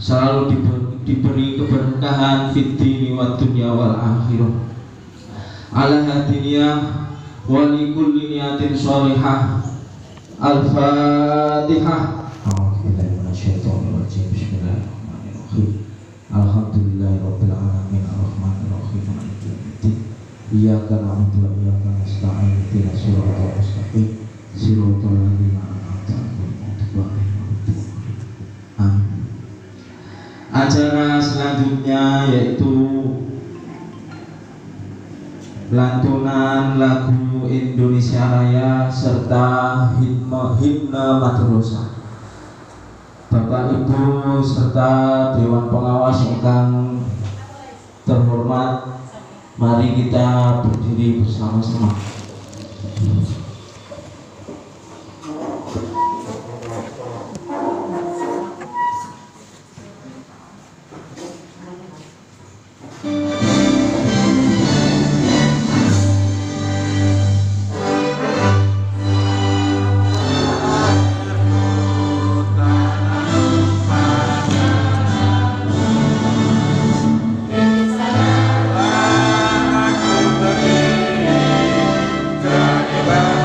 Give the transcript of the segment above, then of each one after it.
selalu diberi keberkahan fid dini wad dunya wal akhirah. Ala hadiniyah wa li kulli niyatin shalihah. Al-Fatihah. A'udzubillahi minasyaitonir rajim. Bismillahirrahmanirrahim. Alhamdulillahirabbil alamin arrahmanir rahim maliki yaumiddin. Iyyaka na'budu wa iyyaka nasta'in ihdinas siratal mustaqim siratal ladzina an'amta 'alaihim. Amin. Acara selanjutnya yaitu lantunan lagu Indonesia Raya serta himne madrasah. Bapak Ibu serta Dewan Pengawas yang terhormat, mari kita berdiri bersama-sama. Well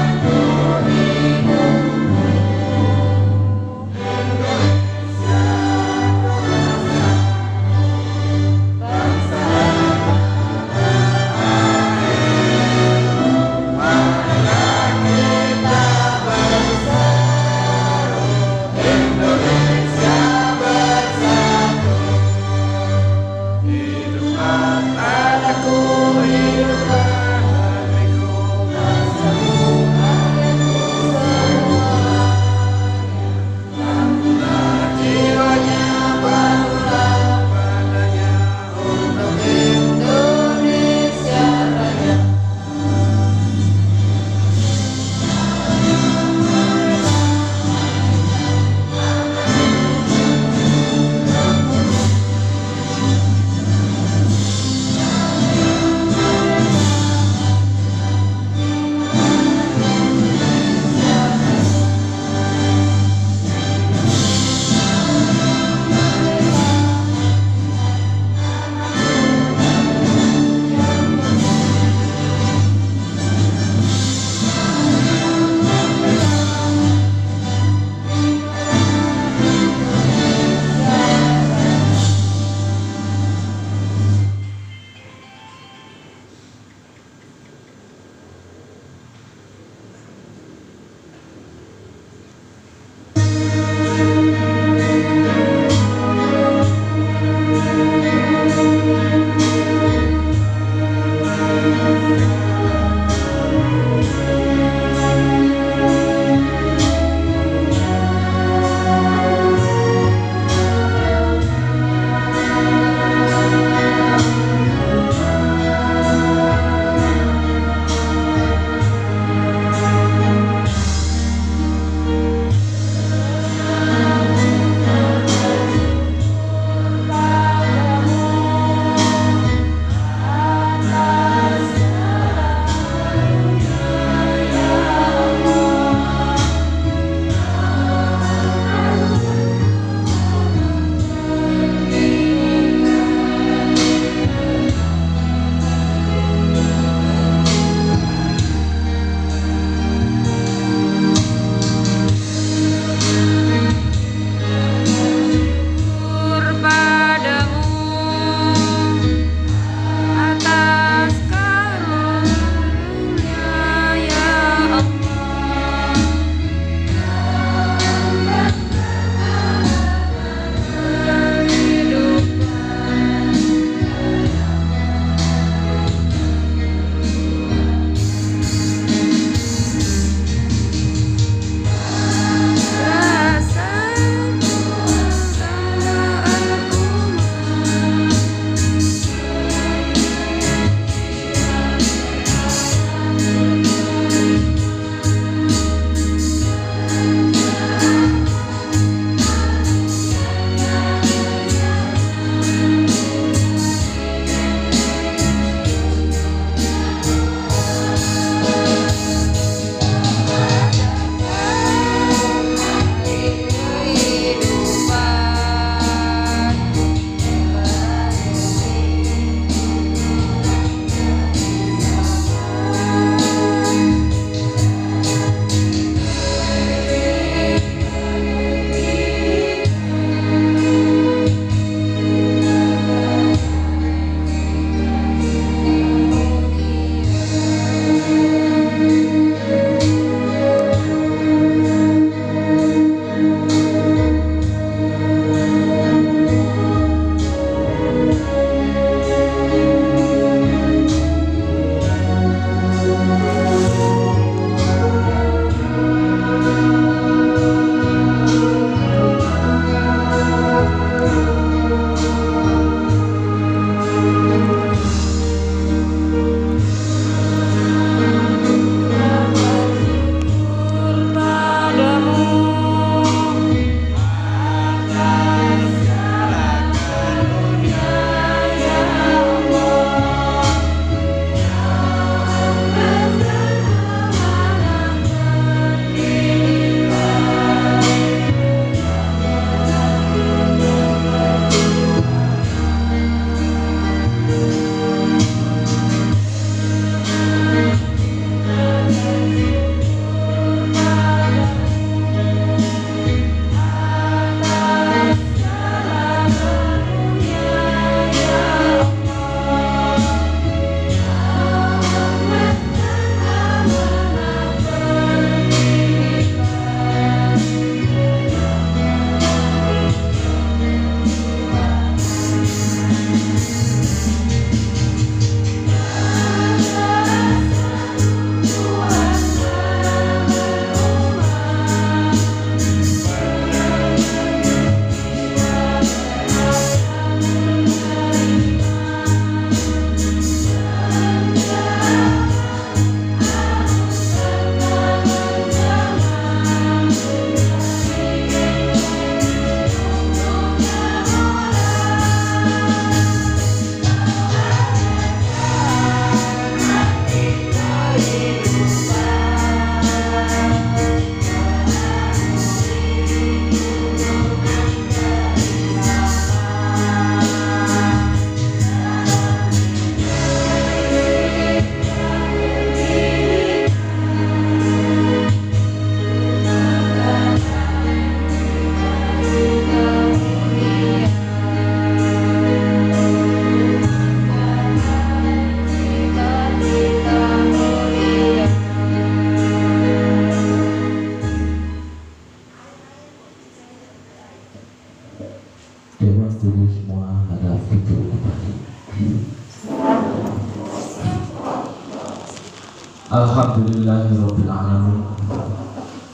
Alhamdulillahirabbil alamin.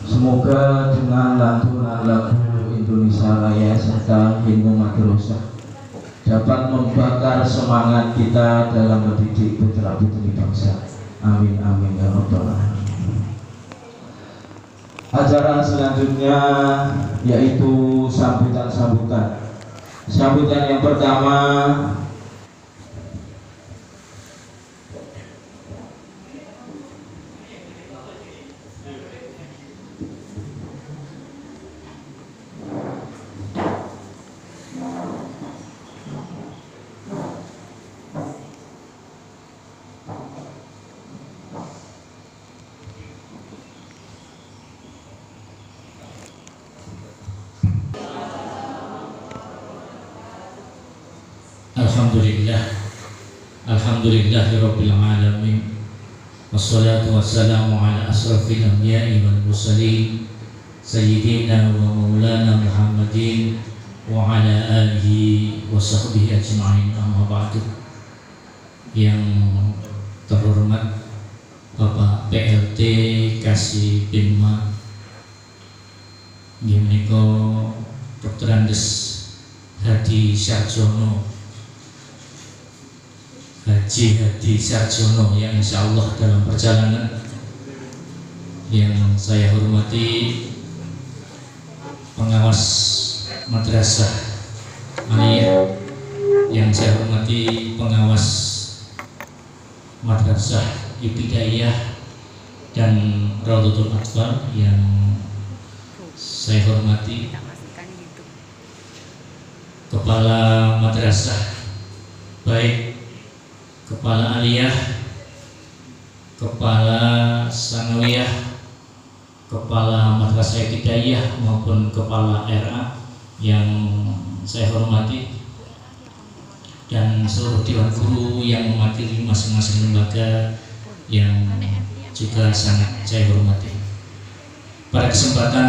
Semoga dengan lantunan lagu Indonesia Raya serta himne madrasah dapat membakar semangat kita dalam mendidik putra-putri bangsa. Amin amin ya rabbal alamin. Acara selanjutnya yaitu sambutan. Sambutan yang pertama Alhamdulillahirabbil alamin. Wassalatu wassalamu ala asrafil anbiya'i wal mursalin sayyidina wa maulana Muhammadin wa ala alihi wa sahbihi ajma'in, amma ba'du. Yang terhormat Bapak PLT Kasih Binma nggih menika Dr. Andes Hadi Sarjono, Haji Hadi Sarjono, yang insya Allah dalam perjalanan. Yang saya hormati pengawas madrasah Aliyah, yang saya hormati pengawas madrasah Ibtidaiyah dan Raudhatul Atfal, yang saya hormati kepala madrasah, baik kepala aliyah, kepala sanawiyah, kepala madrasah ibtidaiyah maupun kepala RA yang saya hormati, dan seluruh dewan guru yang mewakili masing-masing lembaga yang juga sangat saya hormati. Pada kesempatan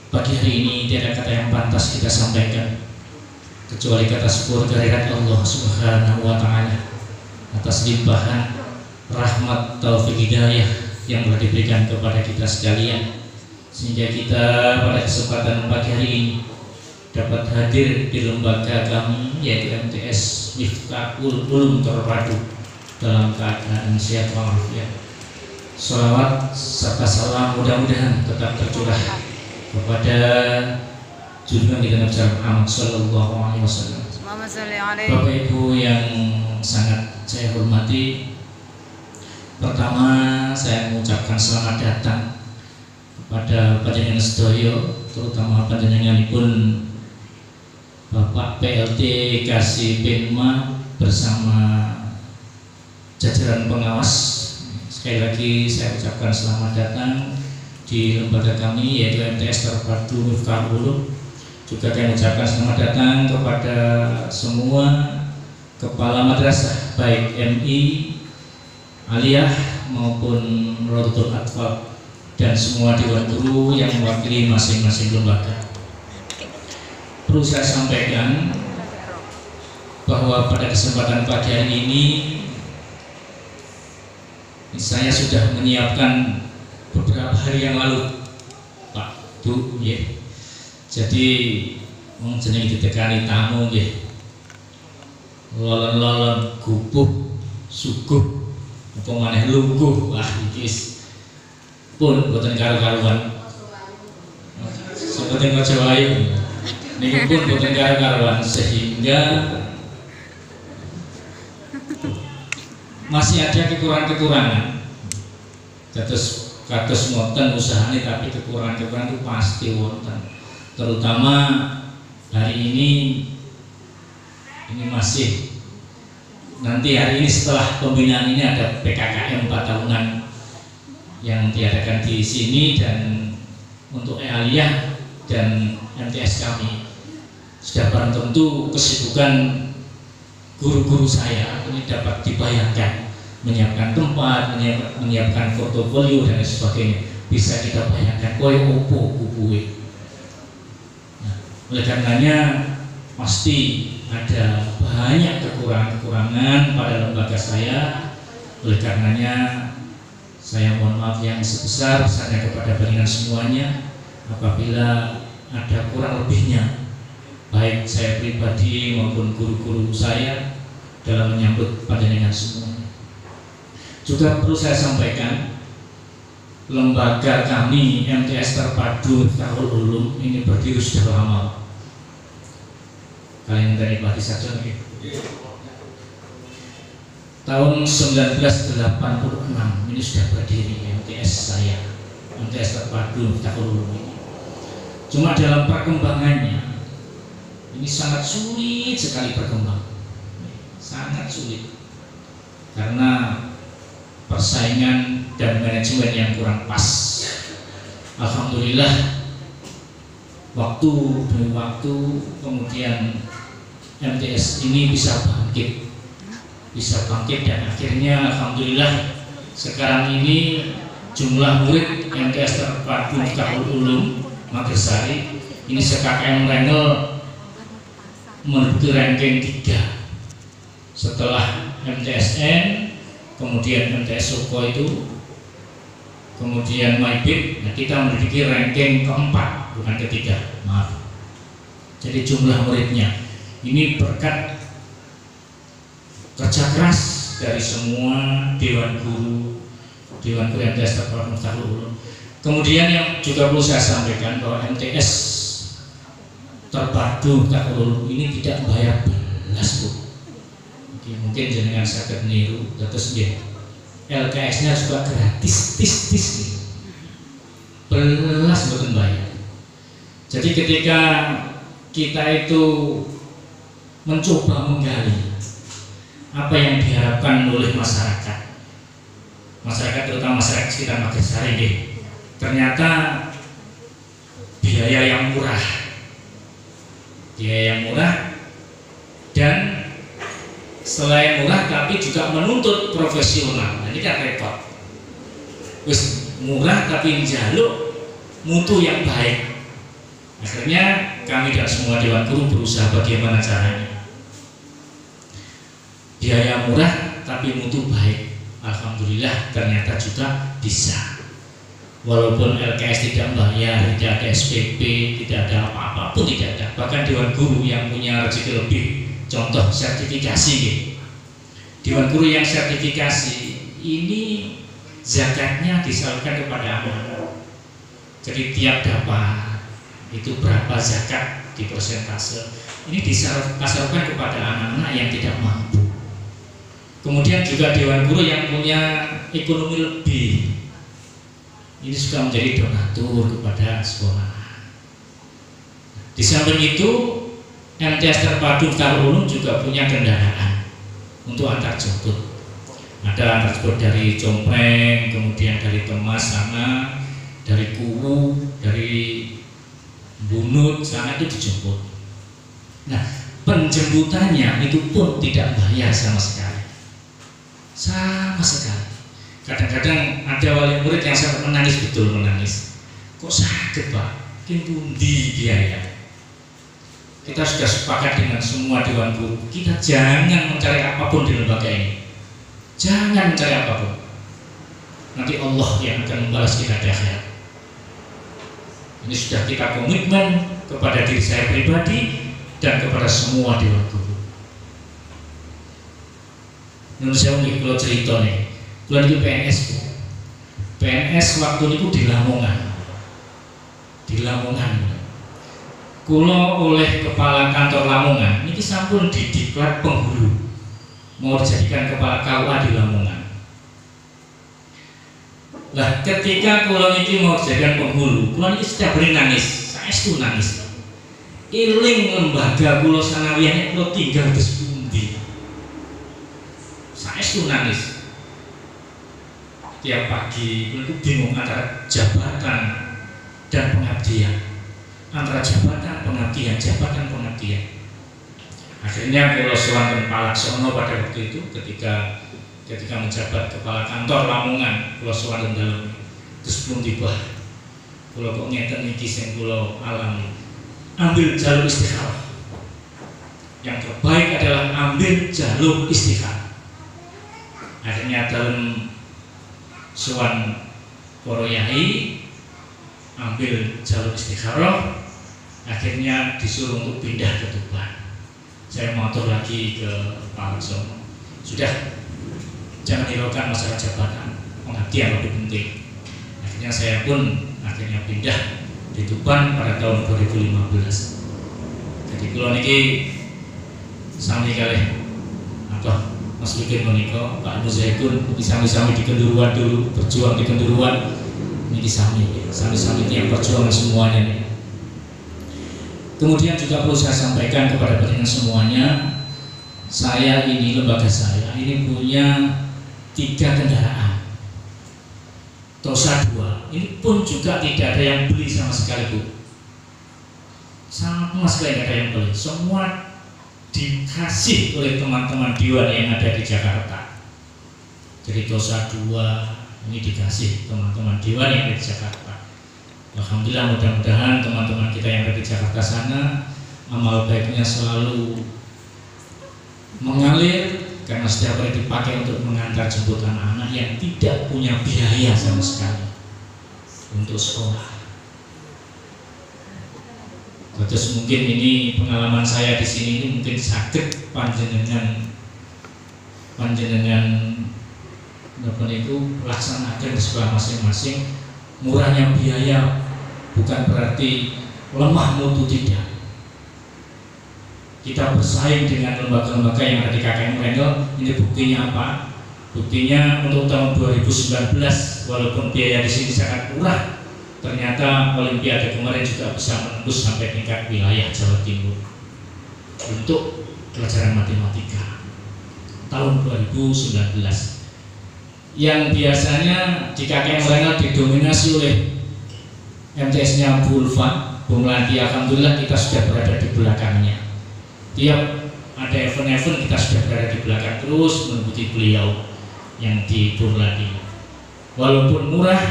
pagi hari ini tidak ada kata yang pantas kita sampaikan kecuali kata syukur kehadirat Allah Subhanahu wa Ta'ala atas limpahan rahmat taufik hidayah yang telah diberikan kepada kita sekalian, sehingga kita pada kesempatan pagi hari ini dapat hadir di lembaga kami yaitu MTS Miftahul Ulum Terpadu dalam keadaan sehat walafiat. Sholawat serta salam mudah-mudahan tetap tercurah kepada junjungan kita Nabi Muhammad Sallallahu Alaihi Wasallam. Bapak Ibu yang sangat saya hormati, pertama saya mengucapkan selamat datang kepada panjenengan sedaya, terutama panjenenganipun Bapak PLT Kasih Binma bersama jajaran pengawas. Sekali lagi saya ucapkan selamat datang di lembaga kami yaitu MTS Terpadu Miftahul Ulum. Juga kami ucapkan selamat datang kepada semua kepala madrasah baik MI, Aliyah maupun Raudhatul Atfal dan semua dewan guru yang mewakili masing-masing lembaga. Perlu saya sampaikan bahwa pada kesempatan pagi hari ini saya sudah menyiapkan beberapa hari yang lalu, Pak, Bu, ya. Jadi jeneng ditekani tamu nggih. Lolon-lolon gupuh suguh apa maneh lungguh. Wah iki pun boten karo-karuan. Seperti Jawa wae. Niki pun boten karo-karuan, sehingga masih ada kekurangan-kekurangan. Kados ngoten usahane, tapi kekurangan-kekurangan itu pasti wonten. Terutama hari ini masih nanti hari ini setelah pembinaan ini ada PKKM 4 tahunan yang diadakan di sini, dan untuk Aliyah dan MTS kami sudah barang tentu kesibukan guru-guru saya ini dapat dibayangkan, menyiapkan tempat, menyiapkan portofolio dan sebagainya. Bisa kita bayangkan koyo opo kubuwe. Oleh karenanya pasti ada banyak kekurangan-kekurangan pada lembaga saya. Oleh karenanya Saya mohon maaf yang sebesar-besarnya kepada panjenengan semuanya apabila ada kurang lebihnya, baik saya pribadi maupun guru-guru saya dalam menyambut panjenengan semuanya. Juga perlu saya sampaikan, lembaga kami MTS Terpadu Miftahul Ulum ini berdiri sudah lama. Kalian dari Pak saja nih. Tahun 1986 ini sudah berdiri MTS saya, MTS Terpadu Miftahul Ulum ini. Cuma dalam perkembangannya ini sangat sulit sekali berkembang, sangat sulit karena persaingan dan manajemen yang kurang pas. Alhamdulillah waktu demi waktu kemudian MTS ini bisa bangkit dan akhirnya alhamdulillah sekarang ini jumlah murid MTS Terpadu Miftahul Ulum Magresari ini se-KKM Rengel menuju ranking 3 setelah MTSN, kemudian MTS Suko itu, kemudian MyBit. Nah, kita memiliki ranking keempat, bukan ketiga, maaf. Jadi jumlah muridnya ini berkat kerja keras dari semua dewan guru MTS Terpadu Miftahul Ulum. Kemudian yang juga perlu saya sampaikan bahwa MTS Terpadu Miftahul Ulum ini tidak bayar belas, Bu. Mungkin jenengan saged niru, terus nggih. LKS-nya juga gratis, tis belas mboten bayar. Jadi ketika kita itu mencoba menggali apa yang diharapkan oleh masyarakat terutama masyarakat sekitar Magresari nggih, ternyata biaya yang murah dan selain murah tapi juga menuntut profesional. Nah, ini kan repot. Wis murah tapi njaluk mutu yang baik. Akhirnya kami dan semua dewan guru berusaha bagaimana caranya. Biaya murah tapi mutu baik. Alhamdulillah ternyata juga bisa. Walaupun LKS tidak bayar, tidak ada SPP, tidak ada apa-apa pun tidak ada. Bahkan dewan guru yang punya rezeki lebih, contoh sertifikasi gitu. Dewan guru yang sertifikasi ini zakatnya disalurkan kepada anak-anak. Jadi tiap dapat itu berapa zakat di persentase ini disalurkan kepada anak-anak yang tidak mampu. Kemudian juga dewan guru yang punya ekonomi lebih ini sudah menjadi donatur kepada sekolah. Di samping itu MTS Terpadu Miftahul Ulum juga punya kendaraan untuk antar jemput. Ada antar jemput dari Compreng, kemudian dari Temas sana, dari Kuwu, dari Bunut sana itu dijemput. Nah, penjemputannya itu pun tidak bayar sama sekali. Kadang-kadang ada wali murid yang sangat menangis, betul menangis. Kok sakit Pak? Mungkin pundi biaya. Kita sudah sepakat dengan semua dewan guru, kita jangan mencari apapun di lembaga ini. Jangan mencari apapun. Nanti Allah yang akan membalas kita di akhirat. Ini sudah kita komitmen kepada diri saya pribadi dan kepada semua dewan guru. Menurut saya ini kalau cerita nih, kalau itu PNS waktu itu di Lamongan. Kulo oleh kepala kantor Lamongan ini sampun didiklat penghulu mau dijadikan kepala KUA di Lamongan. Lah ketika kulo ini mau dijadikan penghulu, kulo ini setiap hari nangis, saya itu nangis. Iling lembaga kulo sanawiyahnya kulo tinggal di pundi. Saya itu nangis. Tiap pagi kulo itu bingung antara jabatan dan pengabdian. Jabatan pengabdian. Akhirnya Kulo Swanten Palaksono pada waktu itu ketika menjabat kepala kantor Lamongan, Kulo Swanten dalam terus belum tiba. Kulo kok ngeten iki sing kulo alami. Ambil jalur istikharah. Yang terbaik adalah ambil jalur istikharah. Akhirnya dalam sowan para yai, ambil jalur istikharah, akhirnya disuruh untuk pindah ke Tuban. Saya motor lagi ke Pak Laksono, sudah jangan hiraukan masalah jabatan, pengabdian lebih penting. Akhirnya saya pun pindah di Tuban pada tahun 2015. Jadi kalau niki sami kalih apa Mas Lukin menika Pak Muzaikun sami-sami di Kenduruan dulu, berjuang di Kenduruan niki sami-sami yang perjuangan semuanya nih. Kemudian juga perlu saya sampaikan kepada pendengar semuanya, saya ini, lembaga saya ini punya 3 kendaraan Tosa 2. Ini pun juga tidak ada yang beli sama sekali, Bu. Sama sekali tidak ada yang beli. Semua dikasih oleh teman-teman Dewan yang ada di Jakarta. Jadi Tosa 2 ini dikasih teman-teman Dewan yang ada di Jakarta. Alhamdulillah, mudah-mudahan teman-teman kita yang ada di Jakarta sana amal baiknya selalu mengalir, karena setiap hari dipakai untuk mengantar jemput anak-anak yang tidak punya biaya sama sekali untuk sekolah. Terus mungkin ini pengalaman saya di sini ini mungkin sakit panjenengan apa itu laksanakan di sekolah masing-masing. Murahnya biaya bukan berarti lemah mutu, tidak. Kita bersaing dengan lembaga-lembaga yang ada di KKN Renggel. Ini buktinya apa? Buktinya untuk tahun 2019 walaupun biaya di sini sangat murah, ternyata Olimpiade kemarin juga bisa menembus sampai tingkat wilayah Jawa Timur untuk pelajaran matematika tahun 2019. Yang biasanya di KKN Renggel didominasi oleh MTS-nya Bu Ulfa, Bu Melati. Alhamdulillah kita sudah berada di belakangnya. Tiap ada event-event kita sudah berada di belakang terus mengikuti beliau yang di Burladi. Walaupun murah,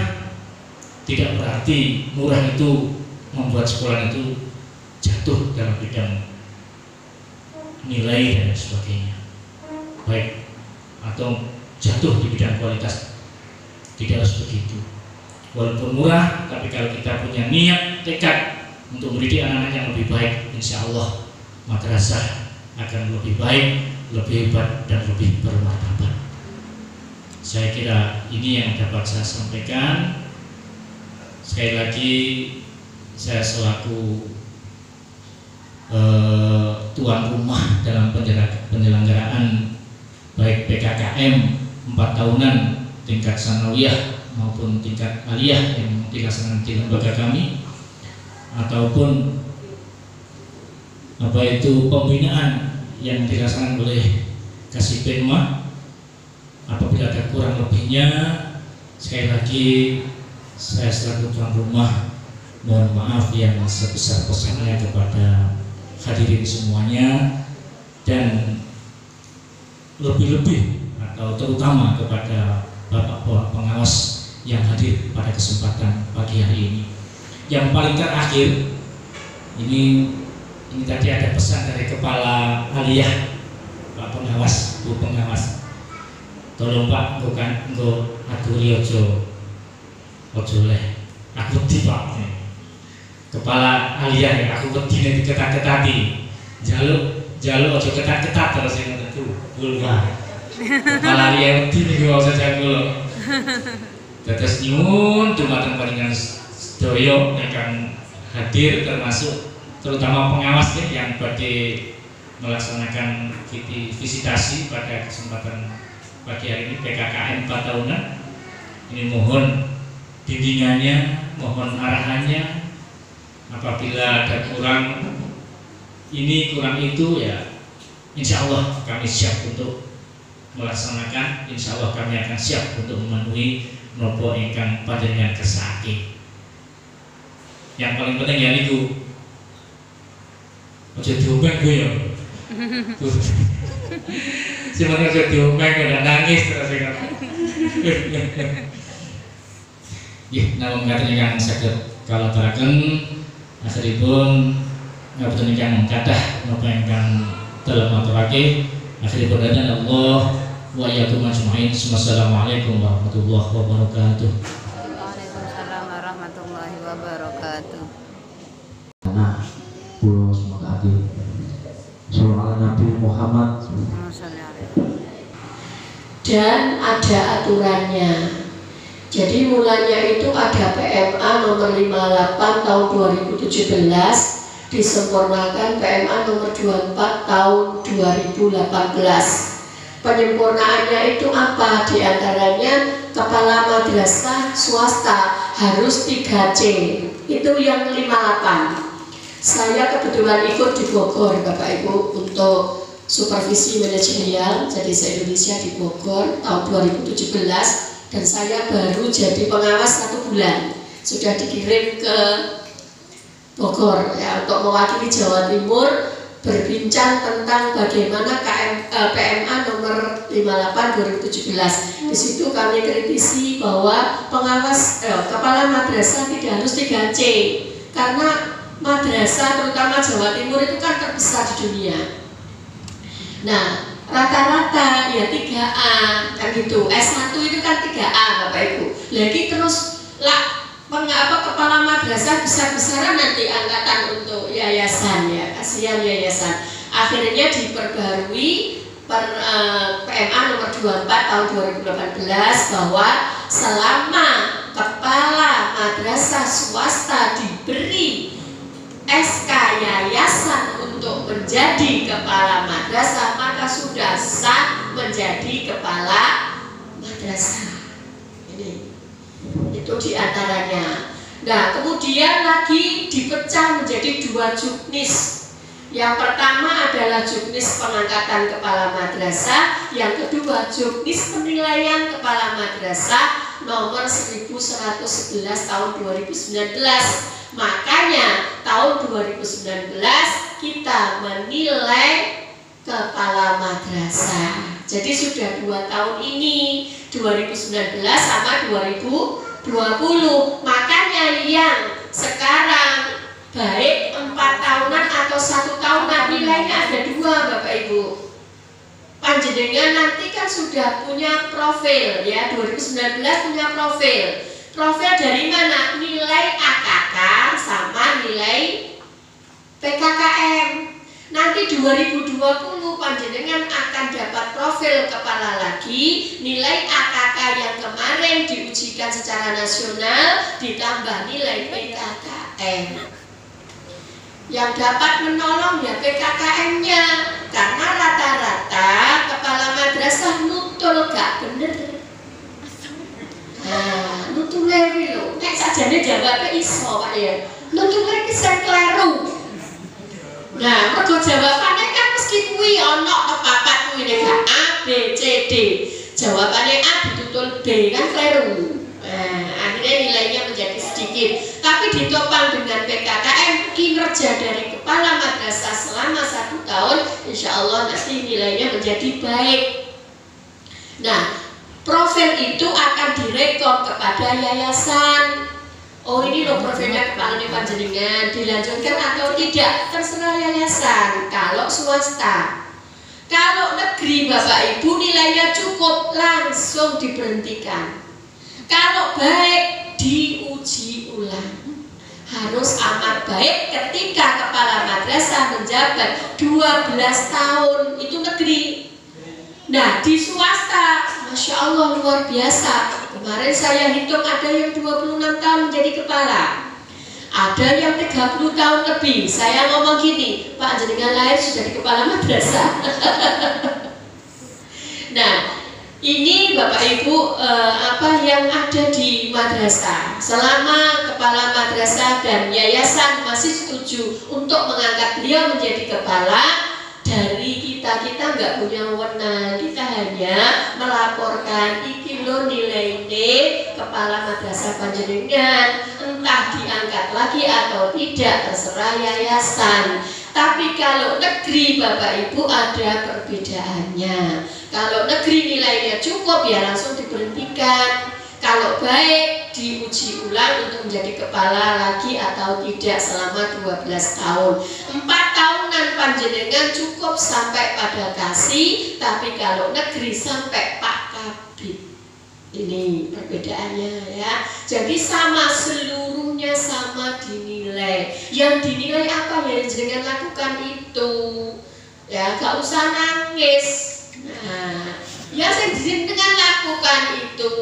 tidak berarti murah itu membuat sekolah itu jatuh dalam bidang nilai dan sebagainya, baik atau jatuh di bidang kualitas. Tidak harus begitu. Walaupun murah, tapi kalau kita punya niat, tekad untuk mendidik anak-anak yang lebih baik, insya Allah madrasah akan lebih baik, lebih hebat, dan lebih bermartabat. Saya kira ini yang dapat saya sampaikan. Sekali lagi, saya selaku tuan rumah dalam penyelenggaraan baik PKKM 4 tahunan tingkat sanawiyah maupun tingkat aliyah yang dilaksanakan di lembaga kami, ataupun pembinaan yang dilaksanakan oleh Kasipinma. Apabila ada kurang lebihnya, sekali lagi saya selaku tuan rumah mohon maaf yang sebesar-besarnya kepada hadirin semuanya, dan lebih-lebih atau terutama kepada Bapak pengawas yang hadir pada kesempatan pagi hari ini. Yang paling terakhir, ini tadi ada pesan dari Kepala Aliyah, Pak Pengawas, Bu Pengawas. Tolong Pak, bukan engko aturi ojo leh. Aku wedi Pak. Kepala Aliyah ya, aku wedi nek diketat-ketati. Jaluk ojo ketat-ketat terus yang tentu. Bulwa. Kepala Aliyah wedi niku saja kula. Dados nyuwun dumateng panjenengan sedaya ingkang hadir, termasuk terutama pengawas yang badhe melaksanakan visitasi pada kesempatan pagi hari ini PKKM 4 tahunan. Ini mohon bimbingannya, mohon arahannya. Apabila ada kurang ini kurang itu, ya insya Allah kami siap untuk melaksanakan. Insya Allah kami akan siap untuk memenuhi nopo ingkang panjenengan kersake. Yang paling penting ya niku ojo diomeng gue ya. Sebenarnya ojo diomeng udah nangis terus ya. Nama mengatakan yang sakit kalau teraken akhiripun ngapunten ingkang kathah napa ingkang dalem maturake akhiripun Allah wa iyyakum ajma'in. Wassalamualaikum warahmatullahi wabarakatuh. Waalaikumsalam warahmatullahi wabarakatuh. Nah, pulau semoga hati Surah Nabi Muhammad. Dan ada aturannya. Jadi mulanya itu ada PMA nomor 58 tahun 2017, disempurnakan PMA nomor 24 tahun 2018. Penyempurnaannya itu apa? Di antaranya kepala madrasah swasta harus 3C. Itu yang 58. Saya kebetulan ikut di Bogor, Bapak Ibu, untuk supervisi manajerial. Jadi se-Indonesia di Bogor tahun 2017. Dan saya baru jadi pengawas 1 bulan, sudah dikirim ke Bogor ya, untuk mewakili Jawa Timur berbincang tentang bagaimana PMA nomor 58 2017. Di situ kami kritisi bahwa pengawas kepala madrasah tidak harus 3C, karena madrasah terutama Jawa Timur itu kan terbesar di dunia. Nah, rata-rata ya 3A kan gitu. S1 itu kan 3A Bapak Ibu. Lagi terus kepala madrasah besar-besaran nanti angkatan untuk yayasan ya, kasihan yayasan. Akhirnya diperbarui PMA nomor 24 tahun 2018 bahwa selama kepala madrasah swasta diberi SK yayasan untuk menjadi kepala madrasah, maka sudah sah menjadi kepala madrasah. Ini itu diantaranya. Nah, kemudian lagi dipecah menjadi 2 juknis. Yang pertama adalah juknis pengangkatan kepala madrasah, yang kedua juknis penilaian kepala madrasah nomor 1111 tahun 2019. Makanya tahun 2019 kita menilai kepala madrasah. Jadi sudah 2 tahun ini, 2019 sama 2020. Makanya yang sekarang baik 4 tahunan atau 1 tahunan nilainya ada 2 Bapak Ibu. Panjenengan nanti kan sudah punya profil ya, 2019 punya profil. Profil dari mana? Nilai AKK sama nilai PKKM. Nanti 2020 panjenengan akan dapat profil kepala lagi, nilai AKK yang kemarin diujikan secara nasional ditambah nilai PKKM. Yang dapat menolong ya PKKM-nya, karena rata-rata kepala madrasah nutul gak bener. Nah, nutule kuwi lho, nek sajane jawabe iso Pak ya. Nutule ki sing kleru. Nah, mergo jawabane kan mesti kuwi ana papat kuwi nek A, B, C, D. Jawabane A ditutul B kan kleru. Nah, akhirnya nilainya menjadi sedikit. Tapi ditopang dengan PKKM, kinerja dari kepala madrasah selama 1 tahun, insya Allah nanti nilainya menjadi baik. Nah, profil itu akan direkom kepada yayasan. Oh, ini loh profilnya kepala panjenengan, dilanjutkan atau tidak terserah yayasan. Kalau swasta, kalau negeri Bapak Ibu nilainya cukup langsung diberhentikan. Kalau baik diuji ulang. Harus amat baik ketika kepala madrasah menjabat 12 tahun, itu negeri. Nah, di swasta, Masya Allah luar biasa. Kemarin saya hitung ada yang 26 tahun menjadi kepala, ada yang 30 tahun lebih. Saya ngomong gini, Pak jenengan lahir sudah di kepala madrasah. Nah, ini Bapak Ibu apa yang ada di madrasah. Selama kepala madrasah dan yayasan masih setuju untuk mengangkat beliau menjadi kepala, dari kita nggak punya wewenang, kita hanya melaporkan iki lho nilai kepala madrasah panjenengan, entah diangkat lagi atau tidak terserah yayasan. Tapi kalau negeri Bapak Ibu ada perbedaannya. Kalau negeri nilainya cukup ya langsung diberhentikan. Kalau baik diuji ulang untuk menjadi kepala lagi atau tidak selama 12 tahun. 4 tahunan panjenengan cukup sampai pada kasih, tapi kalau negeri sampai Pak Kabid. Ini perbedaannya ya. Jadi sama, seluruhnya sama dinilai. Yang dinilai apa yang jenengan lakukan itu. Ya, gak usah nangis. Nah, yang jenengan lakukan itu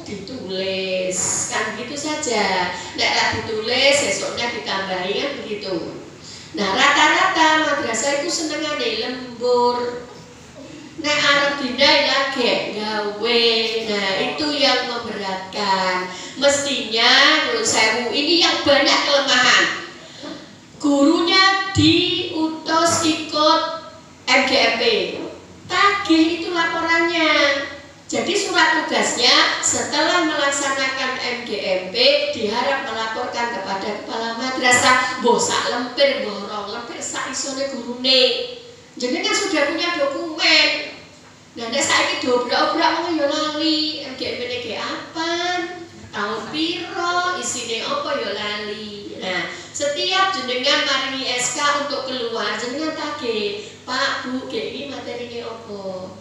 ditulis, kan gitu saja. Nek ditulis, esoknya ditambahi, kan begitu. Nah, rata-rata madrasah itu senengane lembur. Nek arep dindai lagi gawe. Nah, itu yang memberatkan. Mestinya menurut saya ini yang banyak kelemahan. Gurunya diutus ikut MGMP. Tagih itu laporannya. Jadi surat tugasnya setelah melaksanakan MGMP diharap melaporkan kepada kepala madrasah. Mbok sak lempir, mbok rong lempir sak isone gurune. Jadi kan sudah punya dokumen. Nah, nek saiki dobrak-obrak wong yo lali, MGMP ki apa? Tahun piro, isine apa yo lali. Nah, setiap jenengan maringi SK untuk keluar, jenengan tagih, Pak, Bu, ini materinya apa?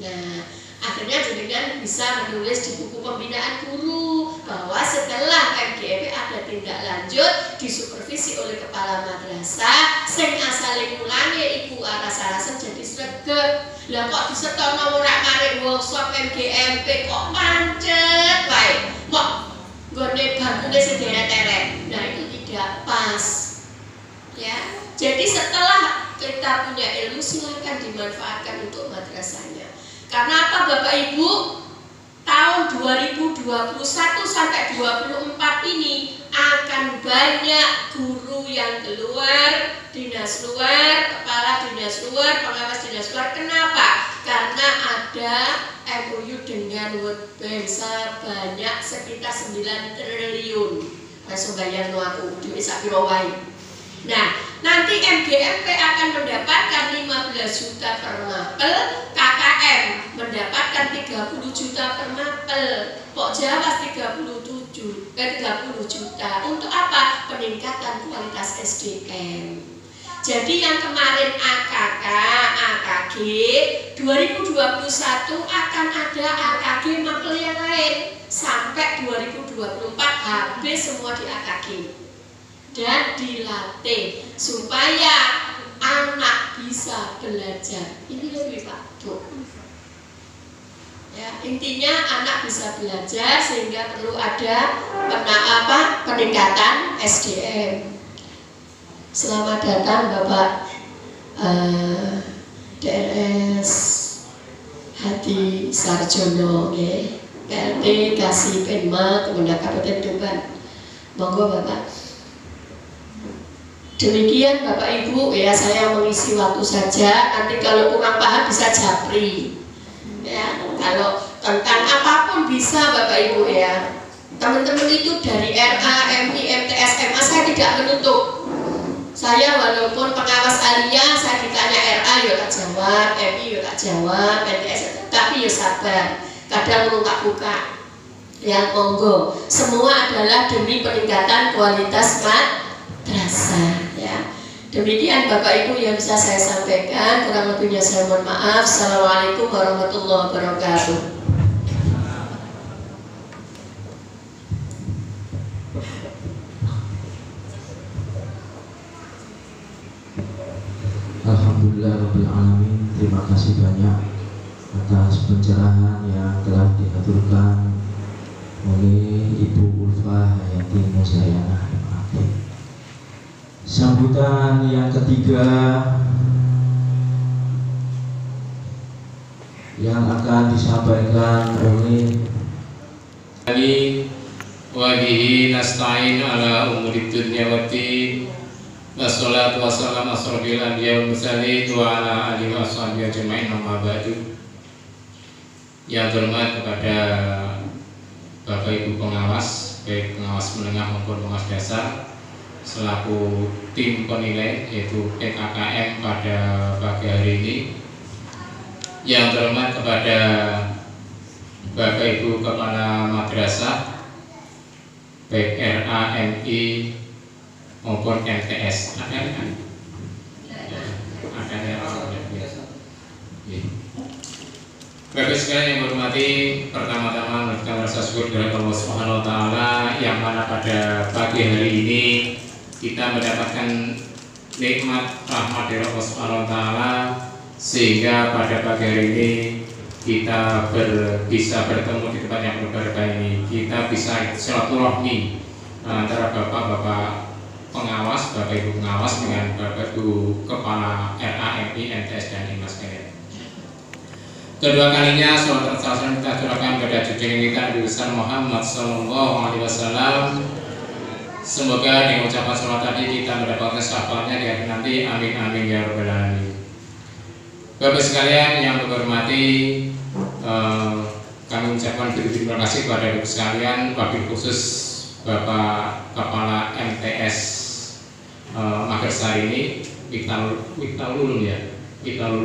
Nah, akhirnya jenengan bisa menulis di buku pembinaan guru bahwa setelah MGMP ada tindak lanjut disupervisi oleh kepala madrasah, sing asale mulane iku aras-arasan jadi sregep. Lah kok disetono ora maring workshop MGMP kok mancet bae. Kok gone bangkune sederet-teret. Nah, itu tidak pas. Ya. Jadi setelah kita punya ilmu, silakan dimanfaatkan untuk madrasahnya. Karena apa Bapak Ibu? Tahun 2021 sampai 24 ini akan banyak guru yang keluar, dinas luar, kepala dinas luar, pengawas dinas luar. Kenapa? Karena ada MOU dengan World Bank sebanyak sekitar 9 triliun. Langsung bayar no aku, duit sak piro wae. Nah, nanti MGMP akan mendapatkan 15 juta per mapel, KKM mendapatkan 30 juta per mapel, Pok Jawas 30 juta. Untuk apa? Peningkatan kualitas SDM. Jadi yang kemarin AKK, AKG 2021 akan ada AKG mapel yang lain sampai 2024 habis semua di AKG. Dan dilatih supaya anak bisa belajar. Ini lebih Pak Dok. Ya, intinya anak bisa belajar sehingga perlu ada peningkatan SDM. Selamat datang Bapak DRS Hadi Sarjono, PLT Kasih Penma Kemendak Kabupaten Tuban. Monggo Bapak. Demikian Bapak Ibu, ya saya mengisi waktu saja. Nanti kalau kurang paham bisa japri. Ya, kalau tentang apapun bisa Bapak Ibu ya. Teman-teman itu dari RA, MI, MTS, MA saya tidak menutup. Saya walaupun pengawas alia, saya ditanya RA ya tak jawab, MI ya tak jawab, MTS tapi ya sabar. Kadang mengungkap buka. Ya monggo. Semua adalah demi peningkatan kualitas madrasah. Ya. Demikian Bapak Ibu yang bisa saya sampaikan, kurang lebihnya saya mohon maaf. Assalamualaikum warahmatullahi wabarakatuh. Alhamdulillahirrahmanirrahim. Terima kasih banyak atas pencerahan yang telah diaturkan oleh Ibu Ulfa Hayati Muzayanah. Sambutan yang ketiga yang akan disampaikan oleh Wabihi nasta'in ala umuri dunya waddin. Wassalatu wassalamu asrofil anbiya wal mursalin wa ala alihi wa sahbihi ajma'in, amma ba'du. Yang terhormat kepada Bapak Ibu pengawas, baik pengawas menengah maupun pengawas dasar, selaku tim penilai yaitu PKKM pada pagi hari ini. Yang terhormat kepada Bapak Ibu Kepala Madrasah baik RA, MI maupun MTS. Ada kan? Ada ya. Bapak sekalian yang hormati, pertama-tama kita merasa syukur kepada Allah Subhanahu wa taala yang mana pada pagi hari ini kita mendapatkan nikmat rahmat dari Allah Subhanahu wa taala sehingga pada pagi hari ini kita bisa bertemu di tempat yang berbahagia ini. Kita bisa silaturahmi antara bapak-bapak pengawas, bapak ibu pengawas dengan bapak ibu kepala RA, MI, MTS dan IMAS sekalian. Kedua kalinya salat tersebut kita aturkan pada junjungan kita Nabi besar Muhammad Sallallahu Alaihi Wasallam. Semoga dengan ucapan salat tadi kita mendapatkan syafaatnya di akhir nanti. Amin amin ya rabbal alamin. Bapak sekalian yang berhormati, kami ucapkan terima kasih kepada bapak sekalian, wabil khusus Bapak Kepala MTS Magersari ini, Iqtalul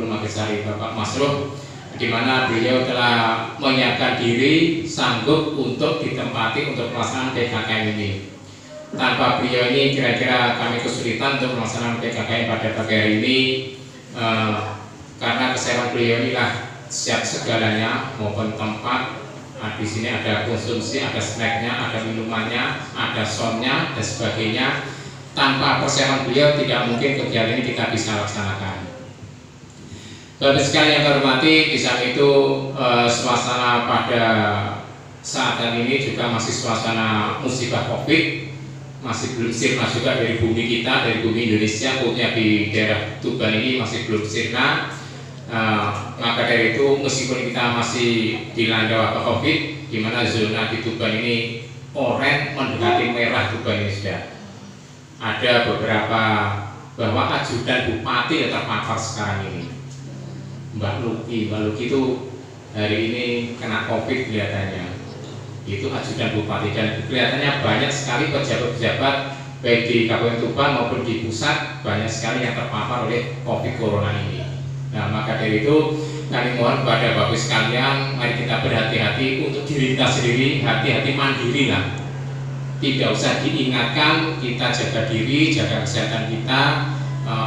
Magersari, Bapak Masruh, di mana beliau telah menyiapkan diri sanggup untuk ditempati untuk pelaksanaan PKKM ini. Tanpa beliau ini kira-kira kami kesulitan untuk melaksanakan PKKM pada pagi hari ini, karena kesehatan beliau inilah siap segalanya maupun tempat. Di sini ada konsumsi, ada snacknya, ada minumannya, ada soundnya dan sebagainya. Tanpa persiapan beliau tidak mungkin kegiatan ini kita bisa laksanakan. Bapak sekalian yang terhormati, di saat itu suasana pada saat ini juga masih suasana musibah COVID, masih belum sirna juga dari bumi kita, dari bumi Indonesia, khususnya di daerah Tuban ini masih belum sirna. Maka dari itu meskipun kita masih dilanda wabah COVID, di mana zona di Tuban ini oranye mendekati merah, Tuban ini sudah ada beberapa bahwa ajudan bupati terpapar sekarang ini. Mbak Luki itu hari ini kena COVID kelihatannya. Itu ajudan bupati dan kelihatannya banyak sekali pejabat-pejabat baik di Kabupaten Tuban maupun di pusat banyak sekali yang terpapar oleh COVID Corona ini. Nah, maka dari itu kami mohon kepada Bapak sekalian, mari kita berhati-hati untuk diri kita sendiri, hati-hati mandiri lah. Tidak usah diingatkan, kita jaga diri, jaga kesehatan kita,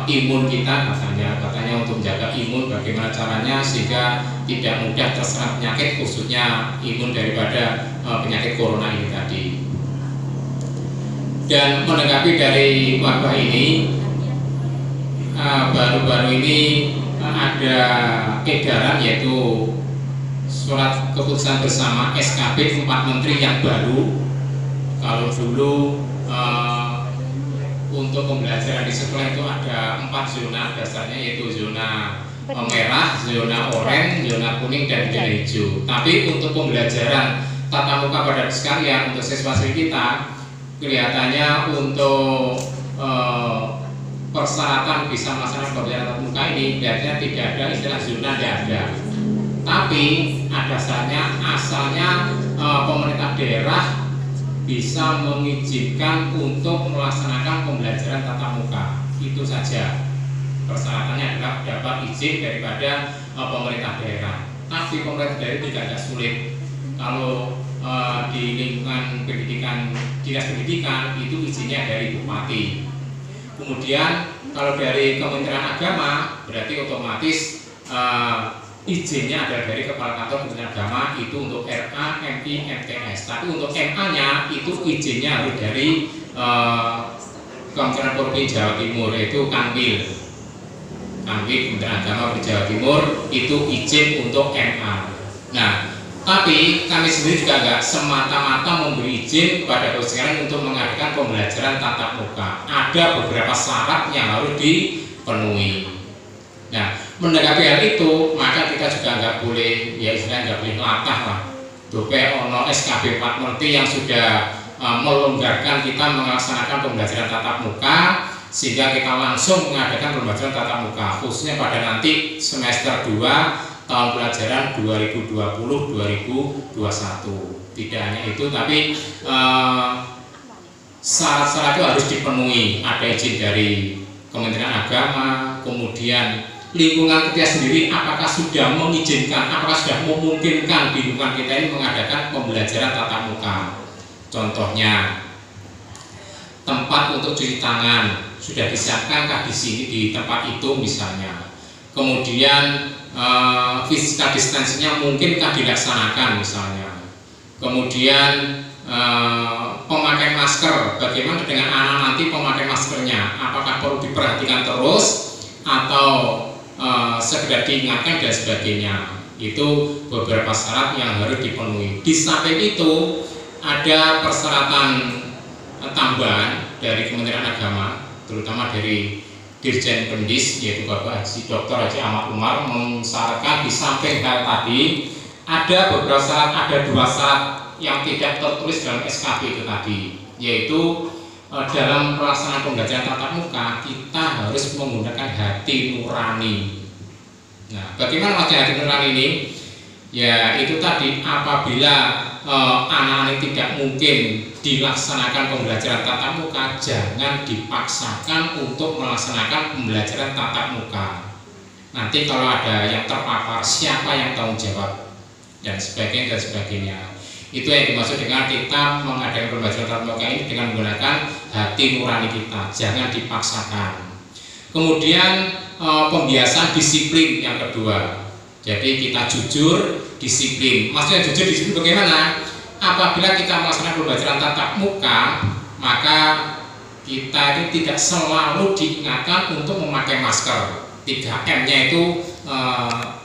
imun kita katanya untuk menjaga imun bagaimana caranya sehingga tidak mudah terserang penyakit, khususnya imun daripada penyakit corona ini tadi. Dan menanggapi dari wabah ini, baru-baru ini ada edaran yaitu surat keputusan bersama SKP 4 menteri yang baru. Kalau dulu untuk pembelajaran di sekolah itu ada 4 zona dasarnya, yaitu zona merah, zona oranye, zona kuning dan zona hijau. Tapi untuk pembelajaran tatap muka pada sekalian untuk siswa-siswi kita, kelihatannya untuk persyaratan bisa melaksanakan pembelajaran tatap muka ini kelihatannya tidak ada istilah zona, tidak ada. Tapi ada asalnya pemerintah daerah bisa mengizinkan untuk melaksanakan pembelajaran tatap muka. Itu saja persyaratannya adalah dapat izin daripada pemerintah daerah. Tapi pemerintah daerah juga agak sulit. Kalau di lingkungan pendidikan, dinas pendidikan itu izinnya dari bupati. Kemudian kalau dari Kementerian Agama berarti otomatis izinnya adalah dari Kepala Kantor Kementerian Agama, itu untuk RA, MI, MTS. Tapi untuk MA-nya itu izinnya harus dari Kementerian Provinsi Jawa Timur, yaitu Kanwil Kementerian Agama di Jawa Timur itu izin untuk MA. Nah, tapi kami sendiri juga nggak semata-mata memberi izin kepada dosen untuk mengadakan pembelajaran tatap muka. Ada beberapa syarat yang harus dipenuhi. Nah, menanggapi hal itu, maka kita juga nggak boleh, ya istilahnya nggak boleh latah lah. Dope ono SKB 4 menteri yang sudah melonggarkan kita melaksanakan pembelajaran tatap muka, sehingga kita langsung mengadakan pembelajaran tatap muka, khususnya pada nanti semester 2 tahun pelajaran 2020-2021. Tidak hanya itu, tapi syarat-syarat itu harus dipenuhi. Ada izin dari Kementerian Agama, kemudian lingkungan kita sendiri apakah sudah mengizinkan, apakah sudah memungkinkan di lingkungan kita ini mengadakan pembelajaran tatap muka. Contohnya tempat untuk cuci tangan sudah disiapkankah di sini di tempat itu misalnya. Kemudian physical distancing-nya mungkinkah dilaksanakan misalnya. Kemudian pemakaian masker, bagaimana dengan anak nanti pemakaian maskernya, apakah perlu diperhatikan terus atau sekedar diingatkan dan sebagainya. Itu beberapa syarat yang harus dipenuhi. Di samping itu ada persyaratan tambahan dari Kementerian Agama, terutama dari Dirjen Pendis, yaitu Bapak Haji Dr. Haji Ahmad Umar, mensyaratkan di samping hal tadi ada beberapa syarat, ada 2 syarat yang tidak tertulis dalam SKB itu tadi, yaitu dalam pelaksanaan pembelajaran tatap muka kita harus menggunakan hati nurani. Nah, bagaimana hati nurani ini? Ya, itu tadi apabila anak-anak tidak mungkin dilaksanakan pembelajaran tatap muka, jangan dipaksakan untuk melaksanakan pembelajaran tatap muka. Nanti kalau ada yang terpapar, siapa yang tanggung jawab dan sebagainya dan sebagainya. Itu yang dimaksud dengan kita mengadakan pembelajaran tatap muka ini dengan menggunakan hati nurani kita, jangan dipaksakan. Kemudian pembiasaan disiplin yang kedua. Jadi kita jujur, disiplin. Maksudnya jujur disiplin bagaimana? Apabila kita melaksanakan pembelajaran tatap muka, maka kita itu tidak selalu diingatkan untuk memakai masker. 3M-nya itu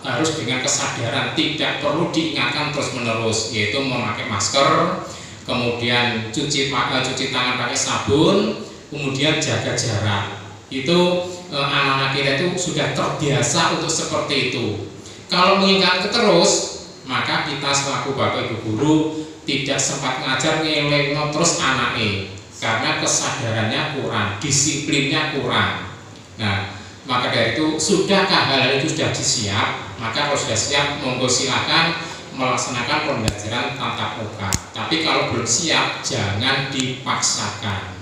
harus dengan kesadaran, tidak perlu diingatkan terus-menerus, yaitu memakai masker, kemudian cuci tangan pakai sabun, kemudian jaga jarak. Itu anak-anak kita itu sudah terbiasa untuk seperti itu. Kalau mengingatkan terus, maka kita selaku bapak ibu guru tidak sempat ngajar ngeleng terus anaknya, karena kesadarannya kurang, disiplinnya kurang. Nah, maka dari itu, sudahkah hal itu sudah disiap? Maka kalau sudah siap, monggo silakan melaksanakan pembelajaran tatap muka. Tapi kalau belum siap, jangan dipaksakan.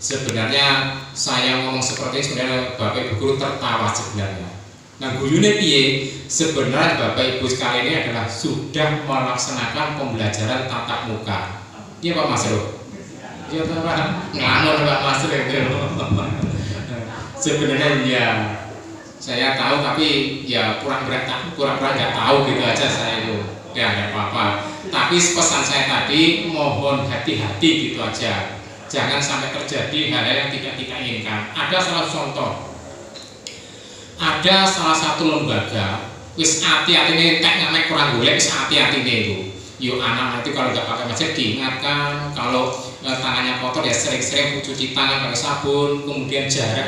Sebenarnya saya ngomong seperti ini, sebenarnya bapak ibu guru tertawa sebenarnya. Nah, guyune piye? Sebenarnya bapak ibu sekalian ini adalah sudah melaksanakan pembelajaran tatap muka. Iya Pak Mas Ro? Iya Pak. Nganur Pak Mas Ro itu. Sebenarnya ya saya tahu, tapi ya pura-pura nggak tahu gitu aja saya itu, ya nggak apa-apa. Tapi pesan saya tadi, mohon hati-hati gitu aja, jangan sampai terjadi hal-hal yang tidak kita inginkan. Ada salah contoh, ada salah satu lembaga, wis hati-hati nih, tek ngamek kurang golek, wis hati-hati nih itu. Yuk anak nanti kalau nggak pakai masker diingatkan, kalau tangannya kotor ya sering-sering cuci tangan pakai sabun, kemudian jaga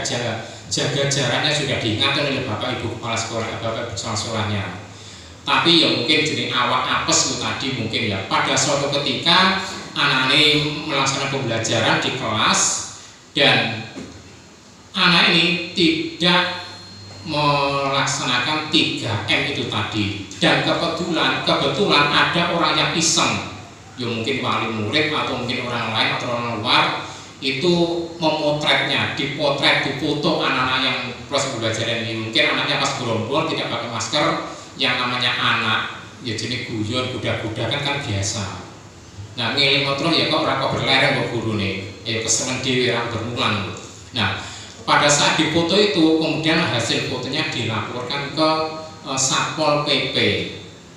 jaraknya sudah diingatkan oleh bapak ibu kepala sekolah, bapak ibu kepala sekolahnya. Tapi ya mungkin jadi awak apes itu tadi mungkin ya, pada suatu ketika anak ini melaksanakan pembelajaran di kelas dan anak ini tidak melaksanakan 3M itu tadi, dan kebetulan ada orang yang iseng, ya mungkin wali murid atau mungkin orang lain atau orang luar itu memotretnya, difoto anak-anak yang proses pembelajaran ini. Mungkin anaknya pas gerombol tidak pakai masker, yang namanya anak ya jenis guyon kuda-kuda kan biasa. Nah ngiling terus ya kok orang berlereng kok guru nih, ya keseneng dewi orang bermulang. Nah pada saat difoto itu kemudian hasil fotonya dilaporkan ke Satpol PP.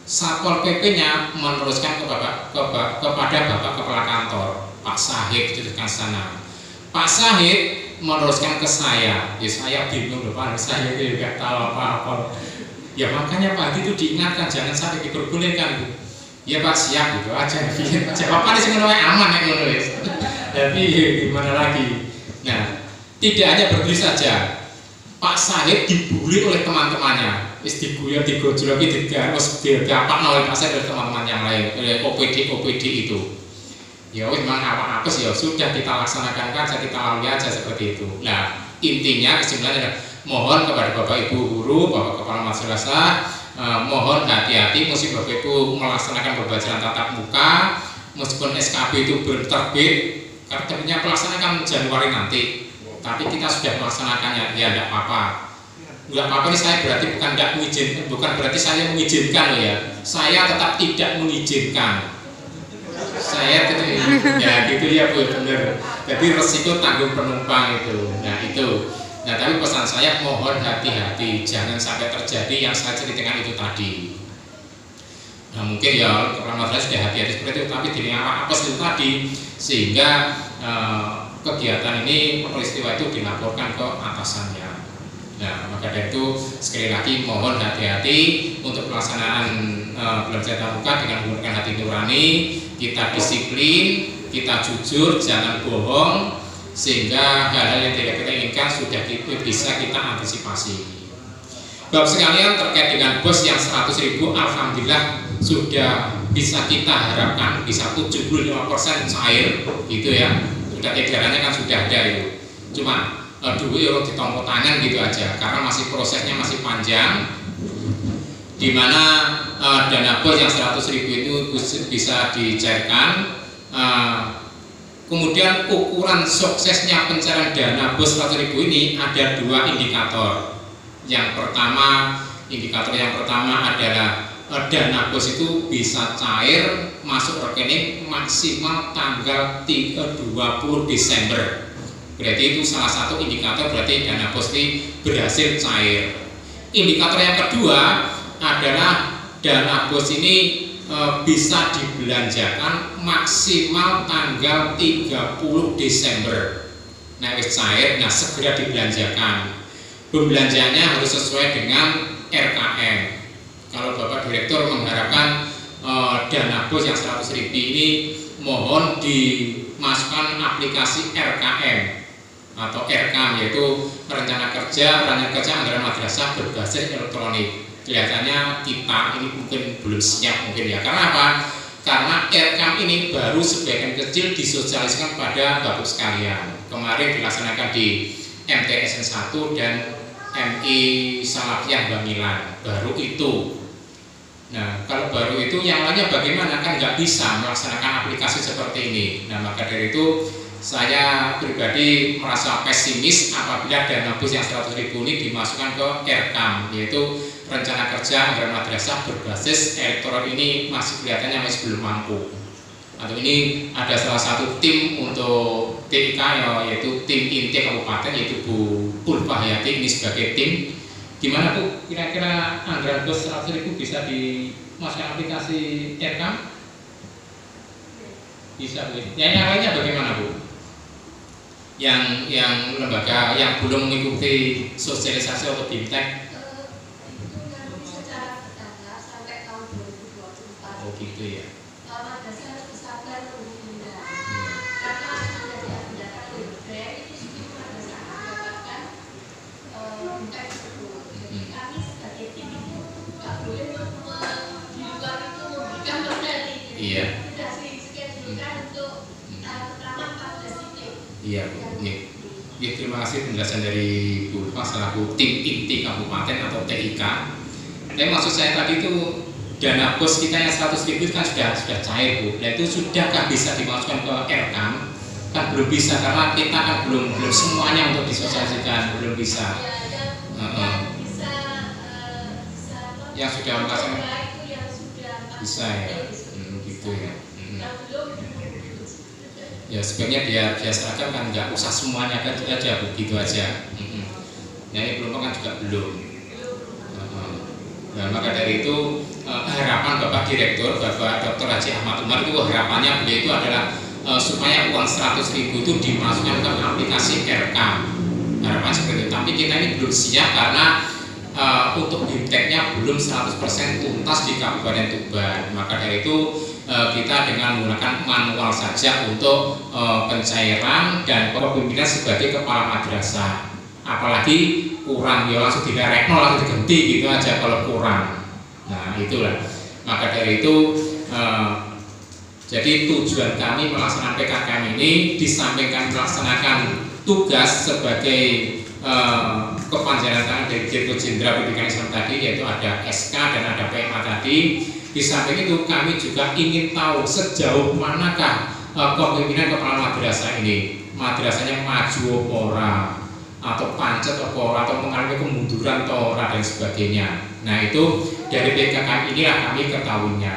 Satpol PP-nya meneruskan kepada Bapak Kepala Kantor, Pak Sahid di sana. Pak Sahid meneruskan ke saya. Ya saya bingung loh Pak, saya itu juga tahu apa-apa. Ya makanya Pak itu diingatkan jangan sampai diperbolehkan. Ya Pak siap gitu aja. Jawabannya sih aman ya nulis. Tapi gimana lagi? Nah, tidak hanya berdiri saja, Pak Sahid dibully oleh teman-temannya, diguyon, digojloki, digarus, digapak oleh Pak Sahid dan teman-teman yang lain, oleh OPD itu. Ya memang apa sih ya sudah kita laksanakan saja, kita lalui aja seperti itu. Nah intinya kesimpulannya mohon kepada Bapak Ibu guru, Bapak Kepala Madrasah, mohon hati-hati meskipun Bapak Ibu melaksanakan pembelajaran tatap muka, meskipun SKB itu belum terbit, karena terbitnya pelaksanakan Januari nanti. Tapi kita sudah melaksanakannya, ya tidak apa-apa. Tidak apa-apa ini saya berarti bukan berarti saya mengizinkan loh ya. Saya tetap tidak mengizinkan. Saya ya gitu ya Bu, benar. Jadi resiko tanggung penumpang itu. Nah itu. Nah tapi pesan saya mohon hati-hati, jangan sampai terjadi yang saya ceritakan itu tadi. Nah mungkin ya kepala madrasah sudah hati-hati seperti itu, tapi di apa itu tadi sehingga kegiatan ini, peristiwa itu dilaporkan ke atasannya. Nah maka dari itu sekali lagi mohon hati-hati untuk pelaksanaan belajar tatap muka dengan menggunakan hati nurani. Kita disiplin, kita jujur, jangan bohong, sehingga hal-hal yang tidak kita inginkan sudah bisa kita antisipasi. Bapak sekalian, terkait dengan bos yang 100.000, alhamdulillah sudah bisa kita harapkan bisa 75% cair gitu ya. Sudah edarannya kan sudah ada itu. Cuma dulu ya ditompok tangan gitu aja karena masih prosesnya masih panjang, di mana dana bos yang 100.000 itu bisa dicairkan. Kemudian ukuran suksesnya pencairan dana bos 100.000 ini ada 2 indikator. Indikator yang pertama adalah dana bos itu bisa cair masuk rekening maksimal tanggal 20 Desember. Berarti itu salah satu indikator, berarti dana bos ini berhasil cair. Indikator yang kedua adalah dana bos ini bisa dibelanjakan maksimal tanggal 30 Desember. Nah, cair, nah segera dibelanjakan. Pembelanjaannya harus sesuai dengan RKM. Kalau Bapak Direktur mengharapkan dana bos yang 100.000 ini mohon dimasukkan aplikasi RKM atau RKM, yaitu rencana kerja anggaran madrasah berbasis elektronik. Kelihatannya kita ini mungkin belum siap mungkin ya. Karena apa? Karena RKM ini baru sebagian kecil disosialisasikan pada Bapak sekalian. Kemarin dilaksanakan di MTSN 1 dan MI Salafiyah Bamilan, baru itu. Nah, kalau baru itu yang lainnya bagaimana? Kan nggak bisa melaksanakan aplikasi seperti ini. Nah, maka dari itu saya pribadi merasa pesimis apabila dana bos yang 100.000 ini dimasukkan ke RKM, yaitu rencana kerja anggaran madrasah berbasis elektronik. Ini masih kelihatannya masih belum mampu. Atau ini ada salah satu tim untuk TIK yaitu tim inti kabupaten, yaitu Bu Ulfa Hayati ini sebagai tim. Gimana Bu, kira-kira anggaran bos 100.000 bisa dimasukkan aplikasi RKM? Bisa Bu. Yang lainnya bagaimana Bu? Yang lembaga yang belum mengikuti sosialisasi atau BIMTEK? Oh gitu ya. Iya. Iya, ya, terima kasih penjelasan dari Bu Ulfa selaku tim inti kabupaten atau TIK. Tapi maksud saya tadi itu dana bos kita yang 100.000 itu kan sudah cair Bu. Nah itu sudahkah bisa dimasukkan ke RKM? Kan belum bisa karena kita kan belum semuanya untuk disosialisasikan, belum bisa. Yang sudah melaksanakan bisa ya, gitu ya. Ya sebenarnya biar seragam kan nggak usah semuanya kan aja begitu aja. Ya ini belum kan juga belum. Nah maka dari itu harapan Bapak Direktur, Bapak Dr. Haji Ahmad Umar itu harapannya beliau itu adalah supaya uang 100.000 itu dimasukkan ke aplikasi RKM. Harapan seperti itu. Tapi kita ini belum siap karena untuk BIMTEK-nya belum 100% tuntas di Kabupaten Tuban. Maka dari itu kita dengan menggunakan manual saja untuk pencairan dan kepemimpinan sebagai kepala madrasah. Apalagi kurang ya langsung direct nol, langsung diganti gitu aja kalau kurang. Nah itulah. Maka dari itu jadi tujuan kami melaksanakan PKKM ini di samping kami melaksanakan tugas sebagai kepanjangan tangan dari Direktur Jenderal Pendidikan Islam tadi, yaitu ada SK dan ada PMA tadi. Di samping itu kami juga ingin tahu sejauh manakah kepemimpinan kepala madrasah ini, madrasahnya maju ora atau pancet ora atau mengalami kemunduran ora dan sebagainya. Nah itu dari PKKM inilah kami ketahuinya.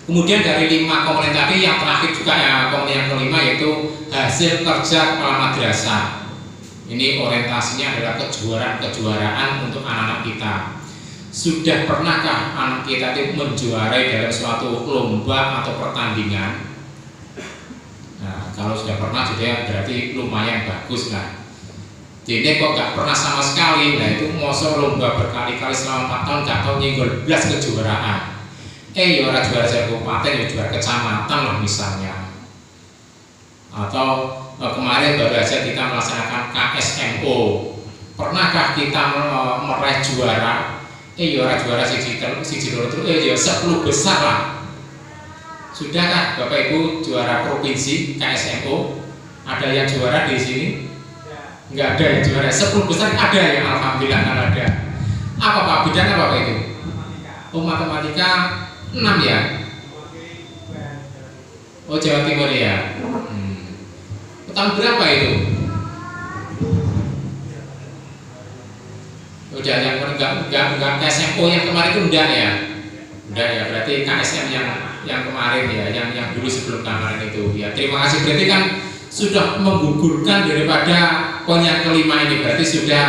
Kemudian dari 5 komponen tadi yang terakhir juga ya, komponen yang kelima yaitu hasil kerja kepala madrasah. Ini orientasinya adalah kejuaraan untuk anak-anak kita. Sudah pernahkah anak kita itu menjuarai dalam suatu lomba atau pertandingan? Nah, kalau sudah pernah juga berarti lumayan bagus lah. Jadi kok nggak pernah sama sekali, nah itu mosok lomba berkali-kali selama 4 tahun nggak tahu nyenggol belas kejuaraan. Ya juara kabupaten, ya juara kecamatan lah misalnya. Atau kemarin baru saja kita melaksanakan KSMO. Pernahkah kita meraih juara? Juara siji loro terus 10 besar lah. Sudahkah Bapak Ibu juara provinsi KSMO? Ada yang juara di sini? Enggak ada yang juara. 10 besar ada yang alhamdulillah kan ada. Apa Pak bidangnya Bapak Ibu? Oh matematika 6 ya? Oh Jawa Timur ya? Tahun berapa itu? Udah yang enggak KSMO yang kemarin itu udah ya? Udah ya, berarti KSM yang kemarin ya, yang dulu sebelum kemarin itu ya. Terima kasih, berarti kan sudah menggugurkan daripada poin yang kelima ini, berarti sudah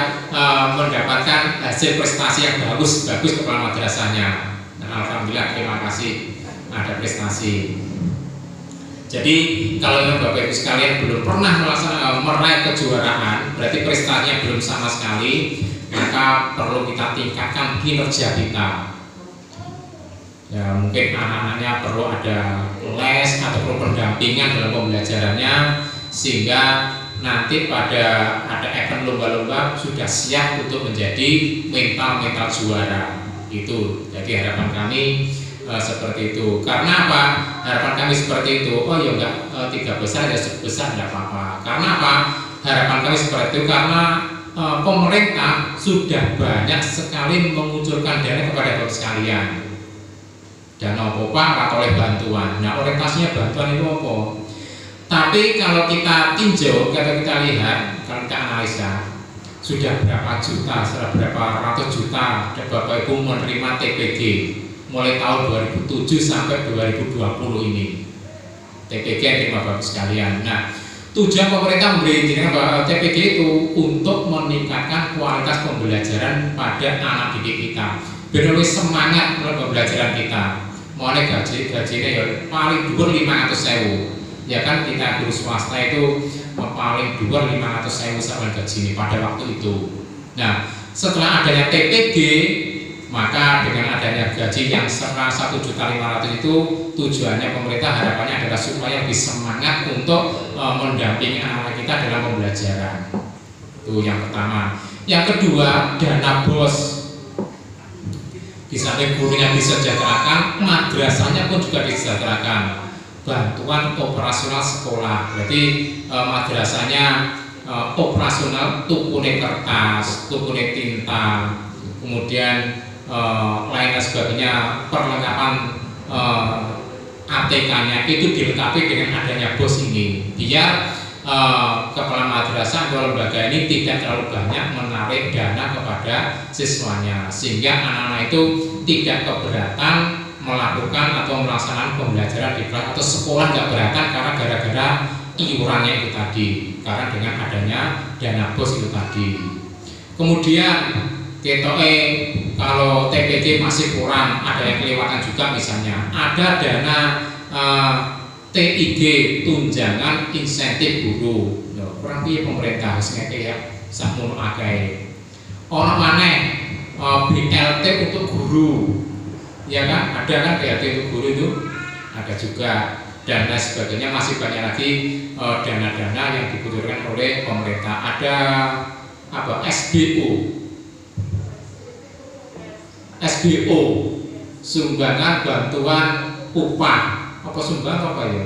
mendapatkan hasil prestasi yang bagus kepala madrasahnya. Nah, alhamdulillah, terima kasih ada prestasi. Jadi kalau yang Bapak Ibu sekalian belum pernah meraih kejuaraan, berarti prestasinya belum sama sekali, maka perlu kita tingkatkan kinerja kita. Ya mungkin anak-anaknya perlu ada les atau perlu pendampingan dalam pembelajarannya, sehingga nanti pada ada event lomba-lomba sudah siap untuk menjadi mental juara. Itu jadi harapan kami seperti itu. Karena apa? Harapan kami seperti itu. Oh ya enggak 3 besar ya 10 besar enggak apa-apa. Karena apa? Harapan kami seperti itu karena pemerintah sudah banyak sekali mengucurkan dana kepada Bapak sekalian. Dana apa atau oleh bantuan. Nah orientasinya bantuan itu apa? Tapi kalau kita tinjau, kalau kita lihat, kalau kita analisa, sudah berapa juta, berapa ratus juta Bapak Ibu menerima TPG mulai tahun 2007 sampai 2020 ini. TPG terima Bapak sekalian. Nah, tujuan pemerintah memberi TPG itu untuk meningkatkan kualitas pembelajaran pada anak didik kita. Biar lebih semangat dalam pembelajaran kita. Mulai gajinya ya paling dhuwur 500.000. Ya kan kita guru swasta itu paling dhuwur 500.000 sama gaji ini pada waktu itu. Nah, setelah adanya TPG, maka dengan adanya gaji yang 1.500.000 itu tujuannya pemerintah harapannya adalah supaya lebih semangat untuk mendampingi anak kita dalam pembelajaran. Itu yang pertama. Yang kedua, dana BOS. Di samping gurunya disejahterakan, madrasahnya pun juga disejahterakan. Bantuan operasional sekolah, berarti madrasahnya operasional, tukune kertas, tukune tinta, kemudian lain sebagainya, perlengkapan ATK-nya itu dilengkapi dengan adanya BOS ini, biar kepala madrasah atau lembaga ini tidak terlalu banyak menarik dana kepada siswanya, sehingga anak-anak itu tidak keberatan melakukan atau melaksanakan pembelajaran di kelas atau sekolah nggak beratan karena gara-gara iurannya itu tadi, karena dengan adanya dana BOS itu tadi. Kemudian kalau TPG masih kurang, ada yang kelewatan juga, misalnya ada dana TIG, tunjangan insentif guru. Kurang piye pemerintah harusnya kayak sakmono akeh. Ono maneh BLT untuk guru. Ya kan? Ada kan BLT untuk guru itu? Ada juga. Dan lain sebagainya, masih banyak lagi dana-dana yang dikucurkan oleh pemerintah. Ada apa? SBO, sumbangan bantuan upah. Apa sumbangan apa ya?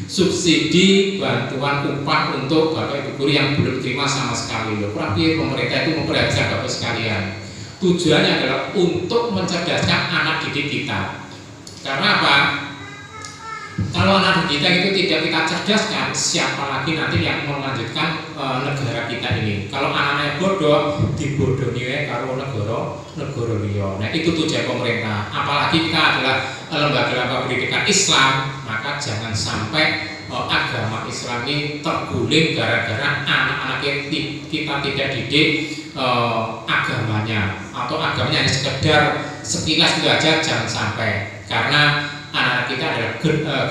Subsidi bantuan upah untuk Bapak Ibu guru yang belum terima sama sekali. Loh, berarti pemerintah itu memperhatikan Bapak sekalian. Tujuannya adalah untuk mencerdaskan anak didik kita. Karena apa? Kalau anak kita itu tidak kita cerdaskan, siapa lagi nanti yang melanjutkan negara kita ini? Kalau anak-anaknya bodoh, dibodohi karo negara liya. Nah, itu tujuan pemerintah. Apalagi kita adalah lembaga pendidikan Islam, maka jangan sampai agama Islam ini terguling gara-gara anak-anak kita tidak didik agamanya, atau agamanya hanya sekedar sekilas itu aja, jangan sampai. Karena anak-anak kita adalah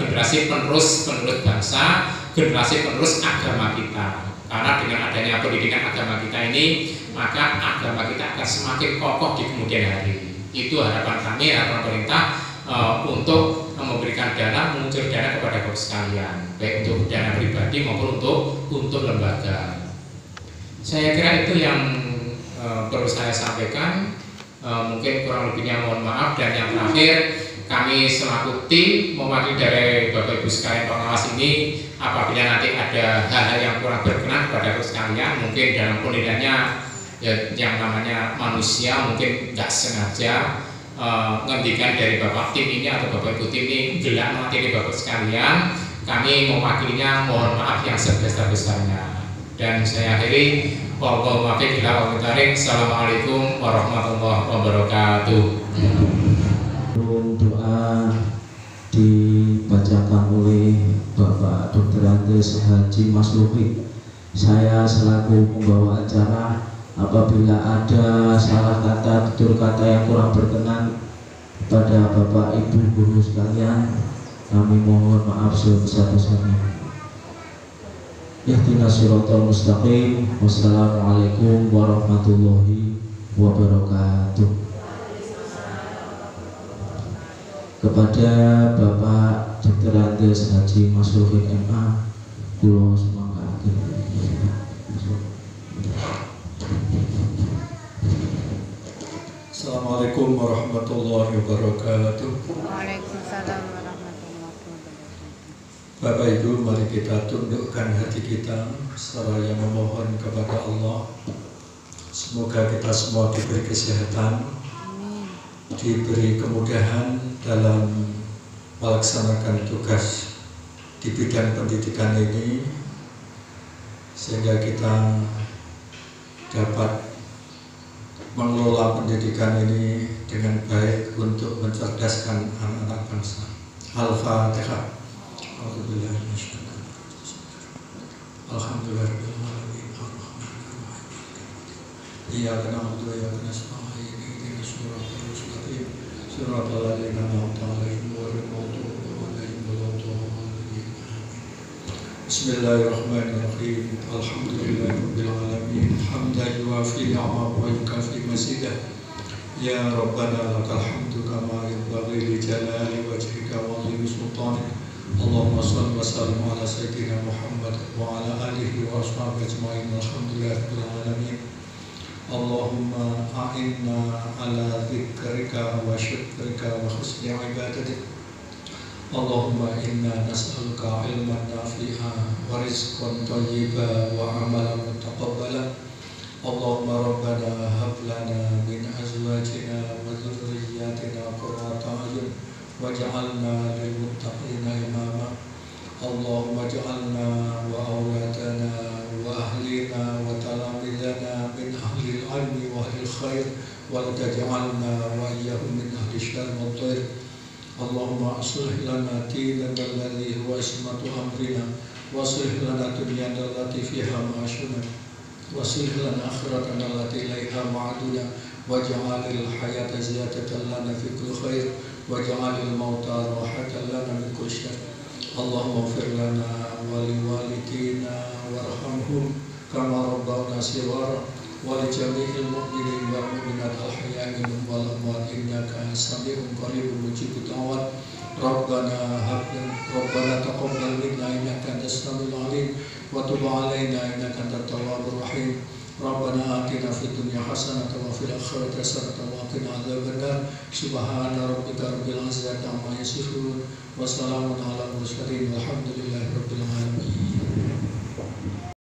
generasi penerus bangsa, generasi penerus agama kita. Karena dengan adanya pendidikan agama kita ini, maka agama kita akan semakin kokoh di kemudian hari. Itu harapan kami, harapan pemerintah untuk memberikan dana, mengucur dana kepada Bapak sekalian, baik untuk dana pribadi maupun untuk lembaga. Saya kira itu yang perlu saya sampaikan. Mungkin kurang lebihnya mohon maaf. Dan yang terakhir, kami selaku tim mewakili dari Bapak Ibu sekalian pengawas ini, apabila nanti ada hal-hal yang kurang berkenan kepada Bapak sekalian, mungkin dalam penilaiannya ya, yang namanya manusia mungkin nggak sengaja ngendikan dari Bapak tim ini atau Bapak Ibu tim ini gelak mewakili Bapak sekalian, kami mewakilinya mohon maaf yang sebesar-besarnya. Dan saya akhiri, wallaahu muwaffiq ila aqwamit thoriq. Assalamualaikum warahmatullahi wabarakatuh. Doa dibacakan oleh Bapak Dr. Andes Haji Mas Lufi. Saya selaku pembawa acara, apabila ada salah kata, tutur kata yang kurang berkenan pada Bapak Ibu guru sekalian, kami mohon maaf sebesar-besarnya. Ihdinas siratal mustaqim. Wassalamualaikum warahmatullahi wabarakatuh. Kepada Bapak Dr. Andes Haji Mas Lufi MA, kula sumangkaken. Assalamualaikum warahmatullahi wabarakatuh. Waalaikumsalam warahmatullahi wabarakatuh. Bapak Ibu, mari kita tundukkan hati kita seraya memohon kepada Allah. Semoga kita semua diberi kesehatan, diberi kemudahan dalam melaksanakan tugas di bidang pendidikan ini, sehingga kita dapat mengelola pendidikan ini dengan baik untuk mencerdaskan anak-anak bangsa. Al-Fatihah. Alhamdulillahirrahmanirrahim. Iyyaka na'budu wa iyyaka nasta'in. Ihdinas siratal mustaqim. Siratal ladzina an'amta 'alaihim ghairil maghdubi 'alaihim waladdallin. Bismillahirrahmanirrahim. Alhamdulillahirabbil alamin. Hamdan yuwafi ni'amahu wa yukafi mazidah. Ya Rabbana lakal hamdu kama yanbaghi li jalali wajhika wa 'azimi sultanik. Allahumma shalli wa sallim ala sayyidina Muhammad wa ala alihi wa ashabihi ajma'in. Alhamdulillahirabbil alamin. Allahumma a'inna ala dzikrika wa syukrika wa husni ibadatik. Allahumma inna nas'aluka ilman nafi'a wa rizqan thayyiban wa amalan mutaqabbalan. Allahumma rabbana hab lana min azwajina wa dhurriyyatina qurrata a'yun waj'alna lil muttaqina imama. Allahumma ij'alna wa auladana wa ahlina wa talamidana min ahli al-'ilmi wa ahli al-khair wa la taj'alna wa iyyahum min ahli syarr wa dhair. Allahumma aslih lana dinana alladhi huwa ismatu amrina wa aslih lana dunyana allati fiha ma'ashuna wa aslih lana akhiratana allati ilaiha ma'aduna waj'alil hayata ziyadatan lana fi kulli khair waj'alil mauta rahatan lana min kulli syarr. Allahumma ighfir lana wa liwalidina warhamhum kama rabbawna shighara wa li jami'il mu'minin wal mu'minat al-ahya'i minhum wal amwat innaka sami'un qaribun mujibud da'wat. Rabbana taqabbal minna innaka antas samiul 'alim wa tub 'alaina innaka antat tawwabur rahim. Rabbana atina fid dunya hasanatan wa fil akhirati hasanatan wa qina adzabannar. Subhana rabbika rabbil izzati amma yasifun wa salamun alal mursalin walhamdulillahi rabbil alamin.